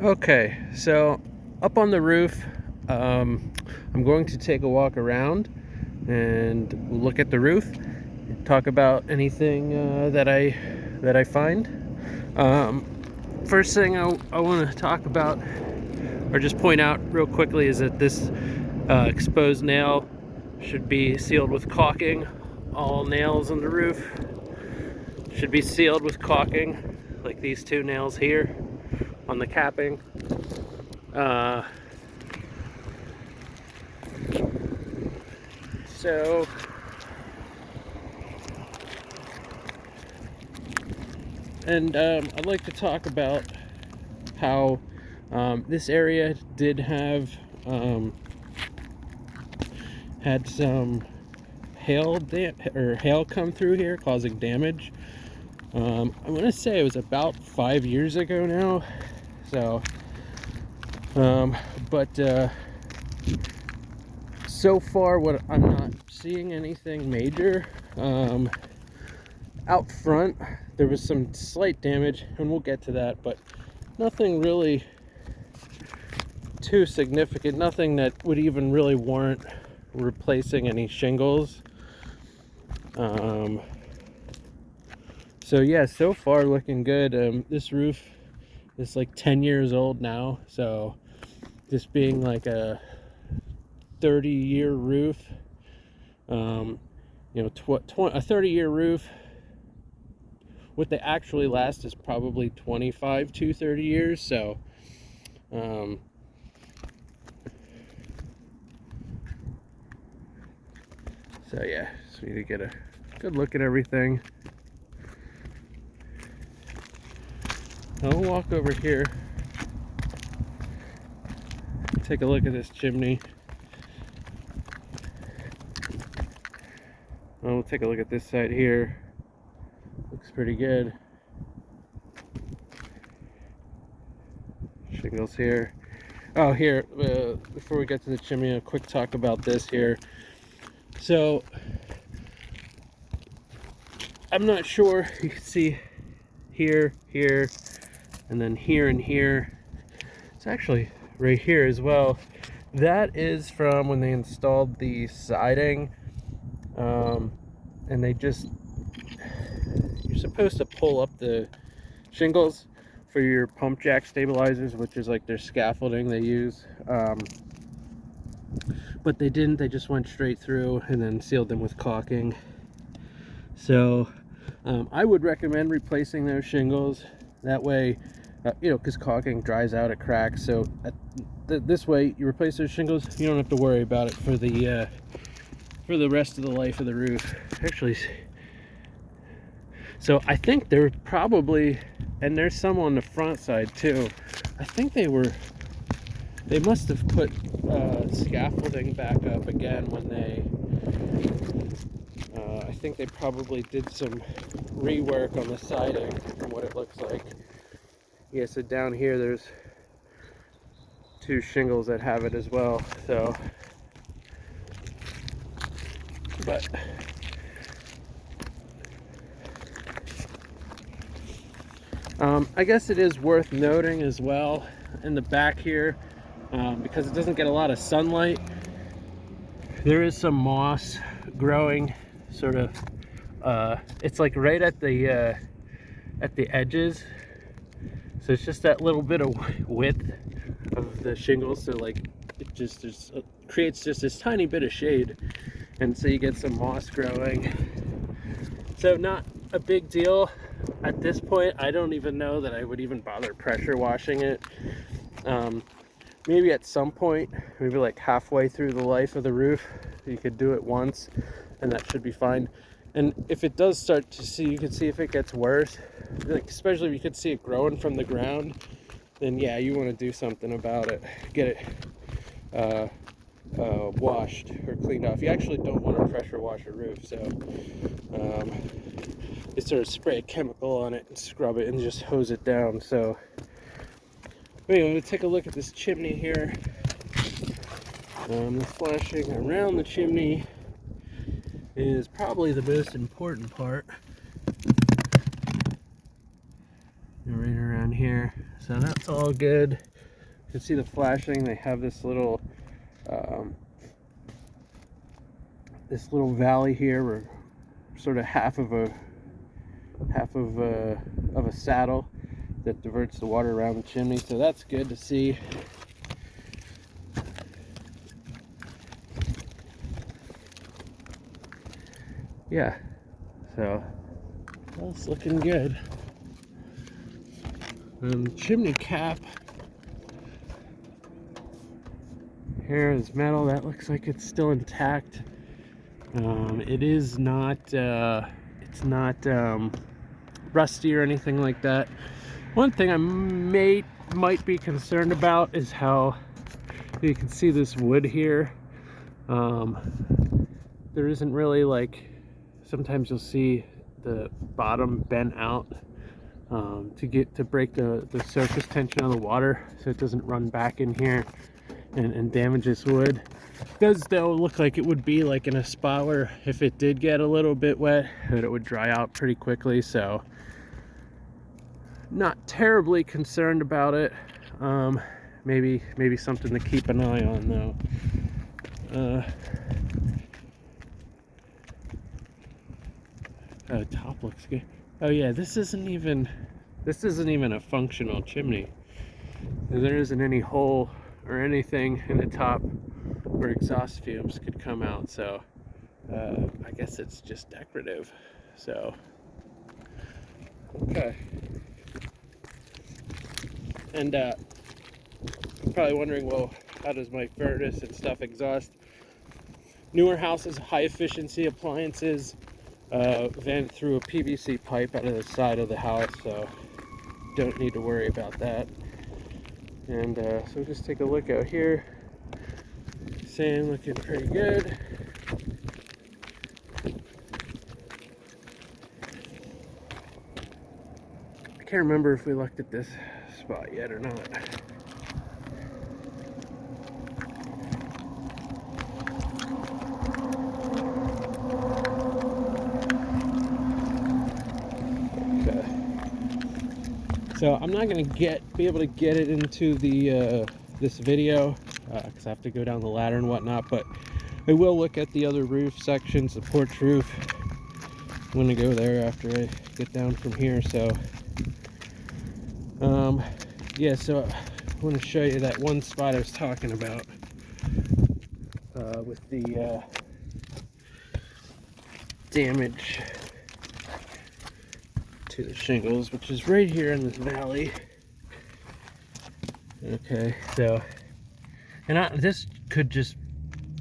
Okay, so up on the roof, I'm going to take a walk around and look at the roof, talk about anything that I find. Um, First thing I want to talk about, or just point out real quickly, is that this exposed nail should be sealed with caulking. All nails on the roof should be sealed with caulking, like these two nails here on the capping. Uh, so And I'd like to talk about how this area did have had some hail come through here, causing damage. I'm gonna say it was about 5 years ago now. So, but so far, what I'm not seeing anything major. Out front, there was some slight damage, and we'll get to that, but nothing really too significant, nothing that would even really warrant replacing any shingles. So yeah, so far looking good. This roof is like 10 years old now, so this being like a 30-year roof, a 30-year roof, what they actually last is probably 25 to 30 years. So yeah, so we need to get a good look at everything. I'll walk over here, take a look at this chimney. We'll take a look at this side here. Looks pretty good. Shingles here. Oh, here, before we get to the chimney, a quick talk about this here. So, I'm not sure, you can see here, and then here and here. It's actually right here as well. That is from when they installed the siding, and you're supposed to pull up the shingles for your pump jack stabilizers, which is like their scaffolding they use. But they didn't, they just went straight through and then sealed them with caulking. So I would recommend replacing those shingles. That way, because caulking dries out, it cracks. So this way, you replace those shingles, you don't have to worry about it for the rest of the life of the roof. Actually, so I think they're probably, and there's some on the front side too. I think they must have put scaffolding back up again when I think they probably did some rework on the siding from what it looks like. Yeah, so down here there's two shingles that have it as well. So, but I guess it is worth noting as well in the back here, because it doesn't get a lot of sunlight, there is some moss growing sort of, it's like right at the edges, so it's just that little bit of width of the shingles, so like it creates just this tiny bit of shade, and so you get some moss growing. So not a big deal at this point. I don't even know that I would even bother pressure washing it. Maybe at some point, maybe like halfway through the life of the roof, you could do it once, and that should be fine. And if it does start to see, you can see if it gets worse, like especially if you could see it growing from the ground, then yeah, you want to do something about it. Get it washed or cleaned off. You actually don't want to pressure wash a roof, so you sort of spray a chemical on it and scrub it and just hose it down. So anyway, let's take a look at this chimney here. The flashing around the chimney is probably the most important part. Right around around here. So that's all good. You can see the flashing. They have this little valley here, where sort of half of a saddle that diverts the water around the chimney. So that's good to see. Yeah, so that's looking good. Chimney cap here is metal. That looks like it's still intact. It is not it's not rusty or anything like that. One thing I might be concerned about is how you can see this wood here. There isn't really, like, sometimes you'll see the bottom bent out to break the surface tension of the water, so it doesn't run back in here and damage this wood. It does, though, look like it would be like in a spot where if it did get a little bit wet, that it would dry out pretty quickly. So not terribly concerned about it. Maybe something to keep an eye on, though. Oh, top looks good. Oh yeah, this isn't even a functional chimney. There isn't any hole or anything in the top where exhaust fumes could come out, so I guess it's just decorative. So okay. And I'm probably wondering, well, how does my furnace and stuff exhaust? Newer houses, high efficiency appliances vent through a PVC pipe out of the side of the house, so don't need to worry about that. And so just take a look out here. Sand looking pretty good. I can't remember if we looked at this spot yet or not. So I'm not going to be able to get it into the this video because I have to go down the ladder and whatnot, but I will look at the other roof sections, the porch roof. I'm going to go there after I get down from here. So yeah, so I want to show you that one spot I was talking about with the damage to the shingles, which is right here in this valley. Okay, so, and this could just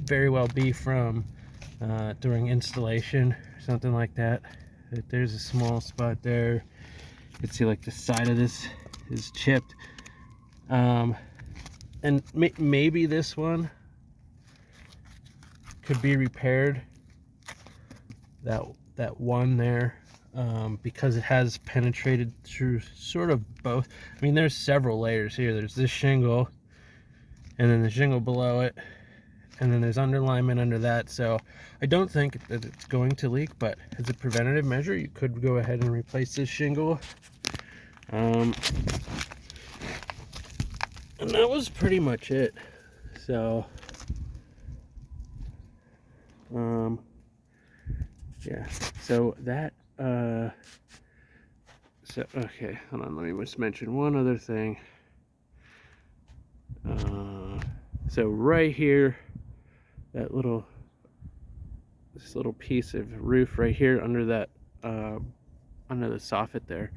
very well be from during installation or something like that. There's a small spot there. You can see like the side of this is chipped, and maybe this one could be repaired. That one there. Because it has penetrated through sort of both. I mean, there's several layers here. There's this shingle, and then the shingle below it, and then there's underlayment under that. So I don't think that it's going to leak, but as a preventative measure, you could go ahead and replace this shingle. And that was pretty much it. So yeah, so that so okay, hold on, let me just mention one other thing. So right here, this little piece of roof right here under that under the soffit there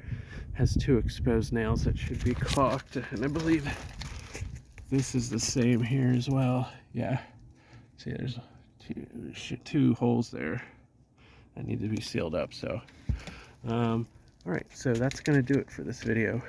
has two exposed nails that should be caulked, and I believe this is the same here as well. Yeah, see, there's two holes there that need to be sealed up. So all right, so that's gonna do it for this video.